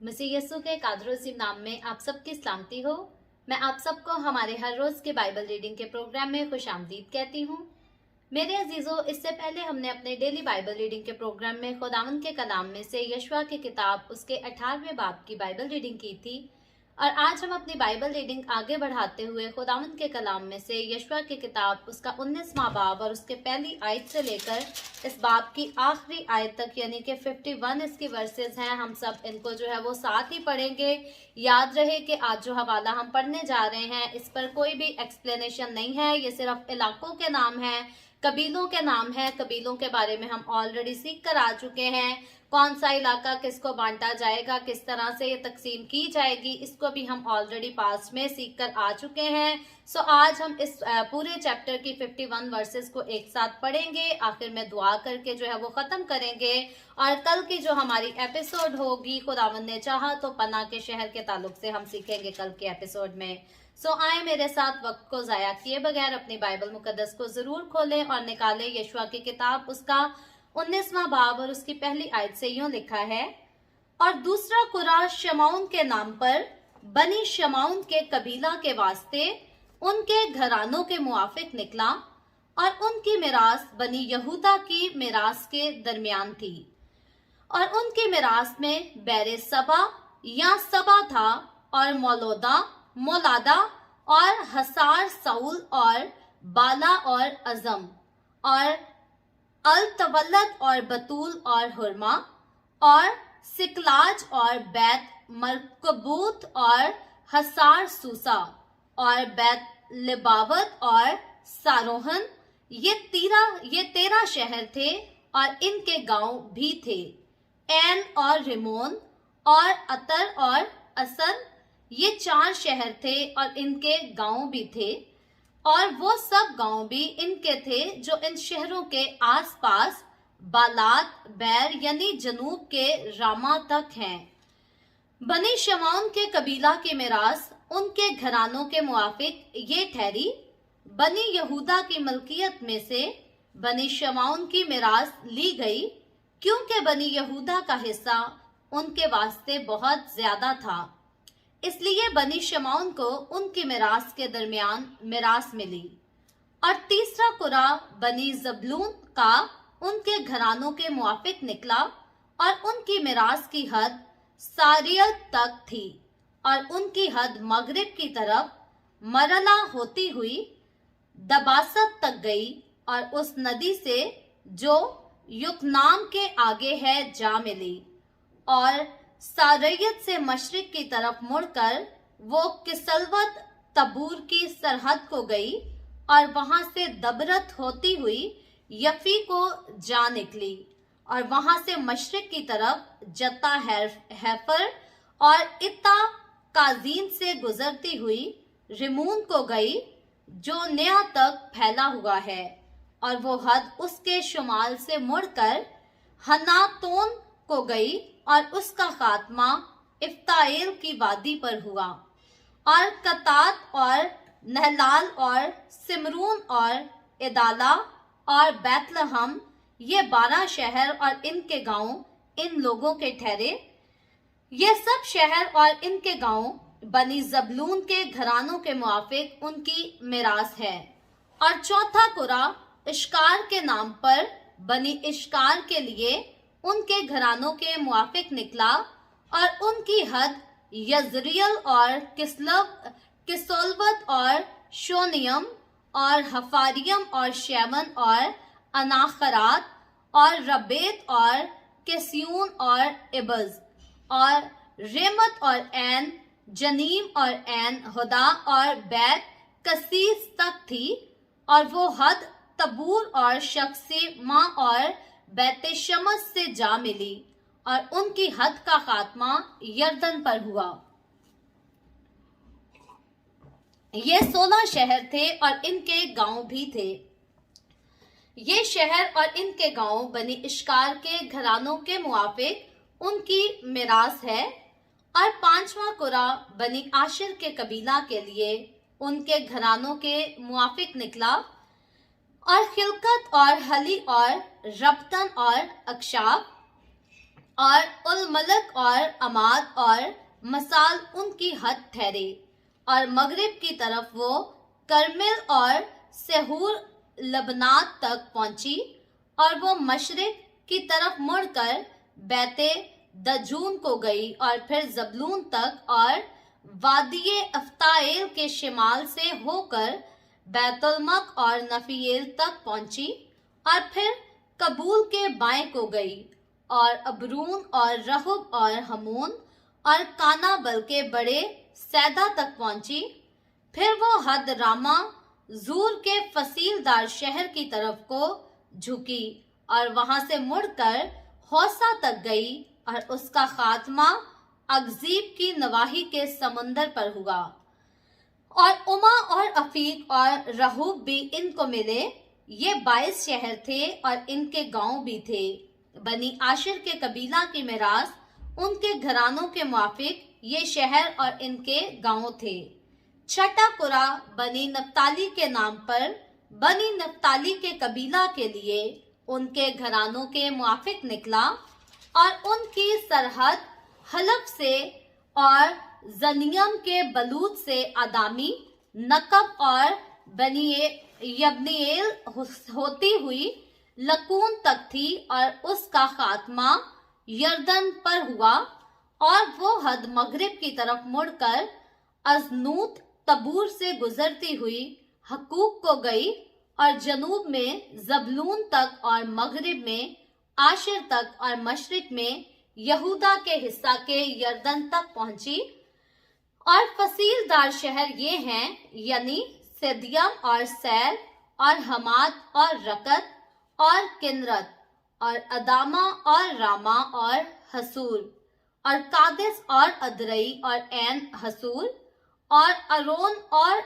मसीह यीशु के कादर-ओ-अज़ीम नाम में आप सबकी सलामती हो। मैं आप सबको हमारे हर रोज के बाइबल रीडिंग के प्रोग्राम में खुशामदीद कहती हूँ। मेरे अजीजों, इससे पहले हमने अपने डेली बाइबल रीडिंग के प्रोग्राम में खुदावंद के कलाम में से यशवा की किताब उसके 18वें बाब की बाइबल रीडिंग की थी और आज हम अपनी बाइबल रीडिंग आगे बढ़ाते हुए खुदावंद के कलाम में से यशवा की किताब उसका 19वां बाब और उसके पहली आयत से लेकर इस बाब की आखिरी आयत तक यानी कि 51 इसकी वर्सेस हैं। हम सब इनको जो है वो साथ ही पढ़ेंगे। याद रहे कि आज जो हवाला हम पढ़ने जा रहे हैं इस पर कोई भी एक्सप्लेनेशन नहीं है, ये सिर्फ इलाकों के नाम हैं, कबीलों के नाम है। कबीलों के बारे में हम ऑलरेडी सीख कर आ चुके हैं। कौन सा इलाका किसको बांटा जाएगा, किस तरह से ये तकसीम की जाएगी, इसको भी हम ऑलरेडी पास्ट में सीख कर आ चुके हैं। सो आज हम इस पूरे चैप्टर की 51 वर्सेस को एक साथ पढ़ेंगे, आखिर में दुआ करके जो है वो खत्म करेंगे और कल की जो हमारी एपिसोड होगी खुदावंद ने चाहा तो पना के शहर के ताल्लुक से हम सीखेंगे कल के एपिसोड में। सो आए मेरे साथ वक्त को जाया किए बगैर अपनी बाइबल मुकद्दस को जरूर खोलें और निकालें यशवा की किताब उसका 19वां बाब और उसकी पहली आयत से यूं लिखा है, और दूसरा कुरा शमौन के नाम पर बनी शमौन के कबीला के वास्ते उनके घरानों के मुआफिक निकला और उनकी मिरास बनी यहूदा की मिरास के दरमियान थी और उनकी मिरास में बैरे सबा या सबा था और मोलादा और हसार सऊल और बाला और अजम और अल तवल्लद और बतूल और हुरमा और सिकलाज और बैत मरकबूत और हसार सूसा और बैत लिबावत और सारोहन। ये 13 शहर थे और इनके गांव भी थे। एन और रिमोन और अतर और असन, ये 4 शहर थे और इनके गांव भी थे और वो सब गांव भी इनके थे जो इन शहरों के आसपास बालात बैर यानी जनूब के रामा तक हैं। बनी शमौन के कबीला की मिरास उनके घरानों के मुआफिक ये ठहरी। बनी यहूदा की मलकियत में से बनी शमौन की मिरास ली गई क्योंकि बनी यहूदा का हिस्सा उनके वास्ते बहुत ज्यादा था, इसलिए बनी शमौन को उनकी मिरास के दरमियान मिरास मिली। और तीसरा कुरा बनी जबलून का उनके घरानों के मुआफिक निकला और उनकी मिरास की हद सारियत तक थी और उनकी हद मगरिब की तरफ मरला होती हुई दबासत तक गई और उस नदी से जो युकनाम के आगे है जा मिली और सारयत से मशरिक की तरफ मुड़कर वो किसलवत तबूर की सरहद को गई और वहां से दबरत होती हुई यफी को जा निकली और वहां से मशरिक की तरफ जत्ता हैफर और इत्ता काजीन से गुजरती हुई रिमून को गई जो नया तक फैला हुआ है और वो हद उसके शुमाल से मुड़कर हनातोन को गई और उसका खात्मा इफ्ताएल की वादी पर हुआ और कतात और नहलाल और सिमरून और इदाला और बैतलहम, ये 12 शहर और इनके गांव इन लोगों के ठहरे। ये सब शहर और इनके गांव बनी जबलून के घरानों के मुआफिक उनकी मिरास है। और चौथा कुरा इश्कार के नाम पर बनी इश्कार के लिए उनके घरानों के मुआफिक निकला और उनकी हद यजरियल और किसोलवत और शोनियम और हफारियम और शेमन और अनाखरात और रबेत और केसियून और इबज और रेमत और एन जनीम और एन हुदा और बैत कसीस तक थी और वो हद तबूर और शख्सिमा और बैते शमस से जा मिली और उनकी हद का खात्मा यर्दन पर हुआ। ये 16 शहर थे और इनके गांव भी थे। ये शहर और इनके गांव बनी इश्कार के घरानों के मुआफिक उनकी मिरास है। और 5वां कुरा बनी आशिर के कबीला के लिए उनके घरानों के मुआफिक निकला और खिलकत और हली और रब्तन और अक्षाब اور الملک اور عماد اور مسال ان کی حد ٹھہرے، اور مغرب کی طرف وہ کرمل اور سہور لبنات تک پہنچی، اور وہ مشرق کی طرف مڑ کر بیت دجون کو گئی، اور پھر زبلون تک اور وادی افتائل کے شمال سے ہو کر بیت المق اور نفیل تک پہنچی، اور پھر کبول کے بائیں کو گئی، اور ابرون اور رہب اور ہمون اور کانا بلکہ بڑے سیدا تک پہنچی، پھر وہ حد راما زور کے فصیل دار شہر کی طرف کو جھکی، اور وہاں سے مڑ کر ہوسا تک گئی، اور اس کا خاتمہ اکزیب کی نواحی کے سمندر پر ہوا، اور اما اور افیق اور رہوب بھی ان کو ملے۔ یہ 22 شہر تھے اور ان کے گاؤں بھی تھے۔ بنی عاشر کے قبیلہ کی میراث ان کے گھرانوں کے موافق یہ شہر اور ان کے گاؤں تھے۔ چھٹا قرہ بنی نفتالی کے نام پر بنی نفتالی کے قبیلہ کے لیے ان کے گھرانوں کے موافق نکلا، اور ان کی سرحد حلب سے اور زنیم کے بلوت سے آدامی نقب اور بنی یبنیل ہوتی ہوئی لکون تک تھی، اور اس کا خاتمہ یردن پر ہوا، اور وہ حد مغرب کی طرف مڑ کر ازنوت تبور سے گزرتی ہوئی حقوق کو گئی، اور جنوب میں زبلون تک اور مغرب میں عاشر تک اور مشرق میں یہودا کے حصہ کے یردن تک پہنچی۔ اور فصیل دار شہر یہ ہیں، یعنی سدیم اور سیل اور حماد اور رکت اور کنرت اور ادامہ اور راما اور حصور اور قادس اور ادرئی اور عین حصور اور ارون اور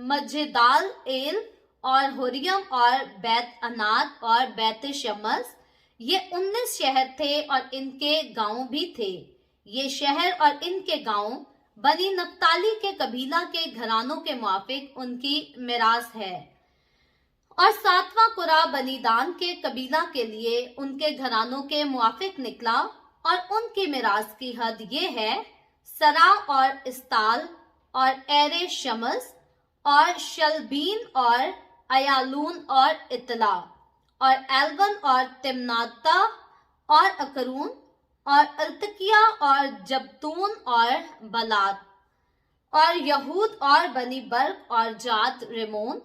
مجدال ایل اور ہوریم اور بیت انات اور بیت شمس، یہ 19 شہر تھے اور ان کے گاؤں بھی تھے۔ یہ شہر اور ان کے گاؤں بنی نفتالی کے قبیلہ کے گھرانوں کے موافق ان کی میراث ہے۔ اور 7واں قرہ بنی دان کے قبیلہ کے لیے ان کے گھرانوں کے موافق نکلا، اور ان کی میراث کی حد یہ ہے: سرا اور استال اور ایر شمس اور شلبین اور ایالون اور اطلاع اور ایلون اور تمناتا اور اکرون اور التکیہ اور جبتون اور بلاد اور یہود اور بنی برق اور جات ریمون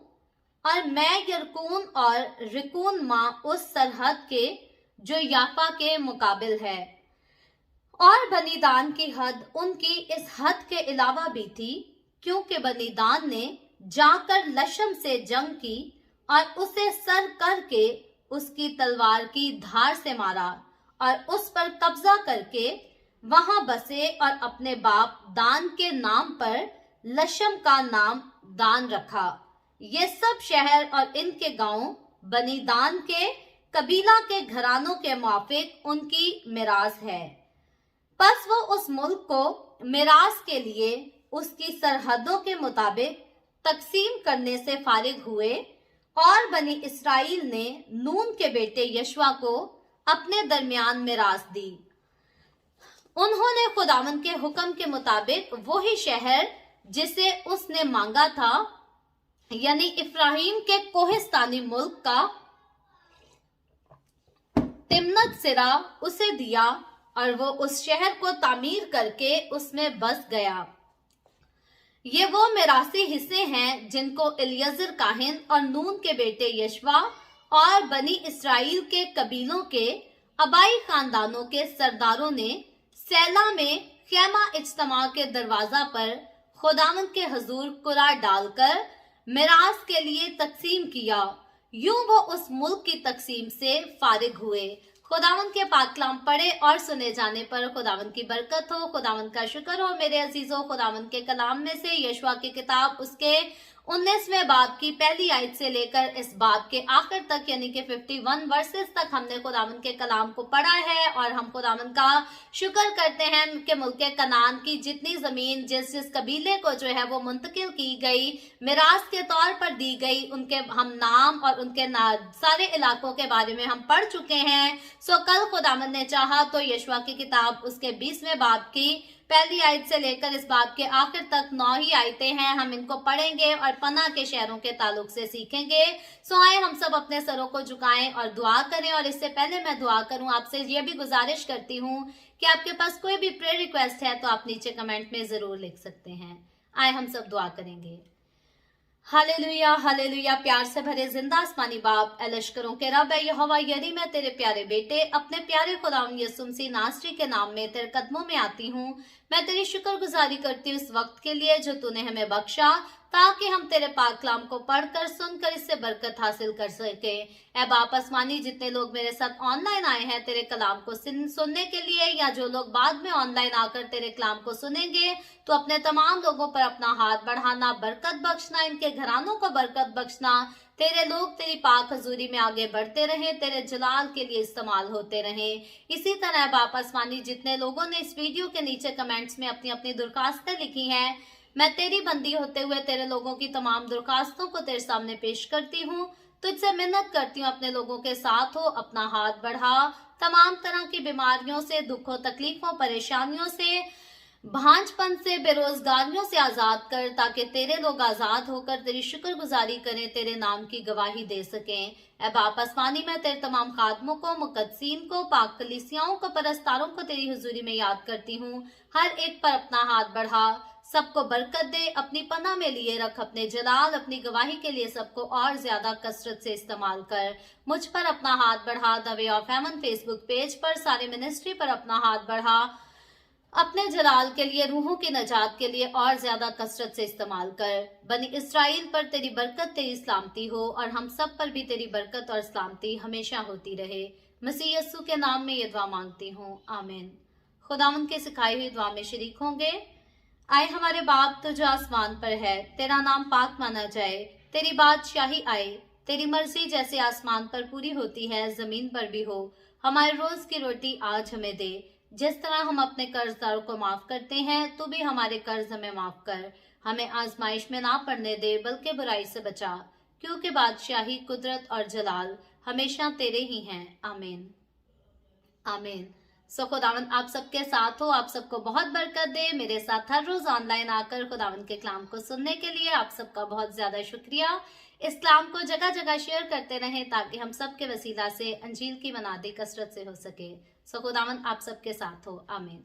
اور میں یرکون اور رکون ماں اس سرحد کے جو یافا کے مقابل ہے۔ اور بنی دان کی حد ان کی اس حد کے علاوہ بھی تھی، کیونکہ بنی دان نے جا کر لشم سے جنگ کی اور اسے سر کر کے اس کی تلوار کی دھار سے مارا اور اس پر قبضہ کر کے وہاں بسے اور اپنے باپ دان کے نام پر لشم کا نام دان رکھا۔ یہ سب شہر اور ان کے گاؤں بنی دان کے قبیلہ کے گھرانوں کے موافق ان کی میراث ہے۔ پس وہ اس ملک کو میراث کے لیے اس کی سرحدوں کے مطابق تقسیم کرنے سے فارغ ہوئے، اور بنی اسرائیل نے نون کے بیٹے یشوع کو اپنے درمیان میراث دی۔ انہوں نے خداوند کے حکم کے مطابق وہی شہر جسے اس نے مانگا تھا، یعنی افراہیم کے کوہستانی ملک کا تمنت سرا اسے دیا، اور وہ اس شہر کو تعمیر کر کے اس میں بس گیا۔ یہ وہ میراثی حصے ہیں جن کو الیعزر کاہن اور نون کے بیٹے یشوع اور بنی اسرائیل کے قبیلوں کے آبائی خاندانوں کے سرداروں نے سیلا میں خیمہ اجتماع کے دروازہ پر خداوند کے حضور قرعہ ڈال کر میراث کے لیے تقسیم کیا۔ یوں وہ اس ملک کی تقسیم سے فارغ ہوئے۔ خداوند کے پاک کلام پڑھے اور سنے جانے پر خداوند کی برکت ہو۔ خداوند کا شکر ہو میرے عزیزوں، خداوند کے کلام میں سے یشوع کی کتاب اس کے 19वें बाब की पहली आयत से लेकर इस बाब के आखिर तक यानी कि 51 वर्सेस तक हमने खुदावंद के कलाम को पढ़ा है और हम खुदावंद का शुक्र करते हैं कि मुल्क कनान की जितनी जमीन जिस जिस कबीले को जो है वो मुंतकिल की गई, मिरास के तौर पर दी गई, उनके हम नाम और उनके सारे इलाकों के बारे में हम पढ़ चुके हैं। सो कल खुदावंद ने चाहा तो यशवा की किताब उसके 20वें बाब की पहली आयत से लेकर इस बाब के आखिर तक 9 ही आयतें हैं, हम इनको पढ़ेंगे और पना के शहरों के ताल्लुक से सीखेंगे। सो आए हम सब अपने सरों को झुकाएं और दुआ करें। और इससे पहले मैं दुआ करूं, आपसे ये भी गुजारिश करती हूं कि आपके पास कोई भी प्रेयर रिक्वेस्ट है तो आप नीचे कमेंट में जरूर लिख सकते हैं। आए हम सब दुआ करेंगे। Hallelujah hallelujah. प्यार से भरे जिंदा आसमानी बाप, ए लश्करों के रब, है यहोवा यरी, मैं तेरे प्यारे बेटे अपने प्यारे खुदावंद यीशु मसीह नासरी के नाम में तेरे कदमों में आती हूँ। मैं तेरी शुक्रगुजारी करती हूँ इस वक्त के लिए जो तूने हमें बख्शा, ताकि हम तेरे पाक कलाम को पढ़कर सुनकर इससे बरकत हासिल कर सके। ए बाप आसमानी, जितने लोग मेरे साथ ऑनलाइन आए हैं तेरे कलाम को सुनने के लिए, या जो लोग बाद में ऑनलाइन आकर तेरे कलाम को सुनेंगे, तो अपने तमाम लोगों पर अपना हाथ बढ़ाना, बरकत बख्शना, इनके घरानों को बरकत बख्शना। तेरे लोग तेरी पाक हजूरी में आगे बढ़ते रहें, तेरे जलाल के लिए इस्तेमाल होते रहें। इसी तरह बाप आसमानी, जितने लोगों ने इस वीडियो के नीचे कमेंट्स में अपनी अपनी दरखास्तें लिखी हैं, मैं तेरी बंदी होते हुए तेरे लोगों की तमाम दरखास्तों को तेरे सामने पेश करती हूँ। तुझसे मिन्नत करती हूँ, अपने लोगों के साथ हो, अपना हाथ बढ़ा, तमाम तरह की बीमारियों से, दुखों, तकलीफों, परेशानियों से, भांजपन से, बेरोजगारियों से आजाद कर, ताकि तेरे लोग आजाद होकर तेरी शुक्रगुजारी करें, तेरे नाम की गवाही दे सकें। ए बाप आसमानी, मैं तेरे तमाम खादमों को, मुकद्दसीन को, पाक कलीसियाओं को, परस्तारों को तेरी हुजूरी में याद करती हूँ। हर एक पर अपना हाथ बढ़ा, सबको बरकत दे, अपनी पनाह में लिए रख, अपने जलाल, अपनी गवाही के लिए सबको और ज्यादा कसरत से इस्तेमाल कर। मुझ पर अपना हाथ बढ़ा, the way of haven Facebook page पर, सारे मिनिस्ट्री पर अपना हाथ बढ़ा, अपने जलाल के लिए, रूहों की नजात के लिए और ज्यादा कसरत से इस्तेमाल कर। बनी इस्राइल पर तेरी बरकत, तेरी सलामती हो, और हम सब पर भी तेरी बरकत और सलामती हमेशा होती रहे। मसीह यस्सु के नाम में ये दुआ मांगती हूँ, आमीन। खुदावंद के सिखाई हुई दुआ में शरीक होंगे। आए हमारे बाप तो जो आसमान पर है, तेरा नाम पाक माना जाए, तेरी बादशाही आए, तेरी मर्जी जैसे आसमान पर पूरी होती है जमीन पर भी हो। हमारे रोज की रोटी आज हमें दे, जिस तरह हम अपने कर्जदारों को माफ करते हैं, तू भी हमारे कर्ज हमें माफ कर। हमें आजमाइश में ना पड़ने दे, बल्कि बुराई से बचा, क्योंकि बादशाही, कुदरत और जलाल हमेशा तेरे ही हैं, आमीन आमीन। सो खुदावंद आप सबके साथ हो, आप सबको बहुत बरकत दे। मेरे साथ हर रोज ऑनलाइन आकर खुदावंद के कलाम को सुनने के लिए आप सबका बहुत ज्यादा शुक्रिया। इस कलाम को जगह जगह शेयर करते रहें, ताकि हम सब के वसीला से अंजील की मनादी कसरत से हो सके। सो खुदावंद आप सबके साथ हो, आमीन।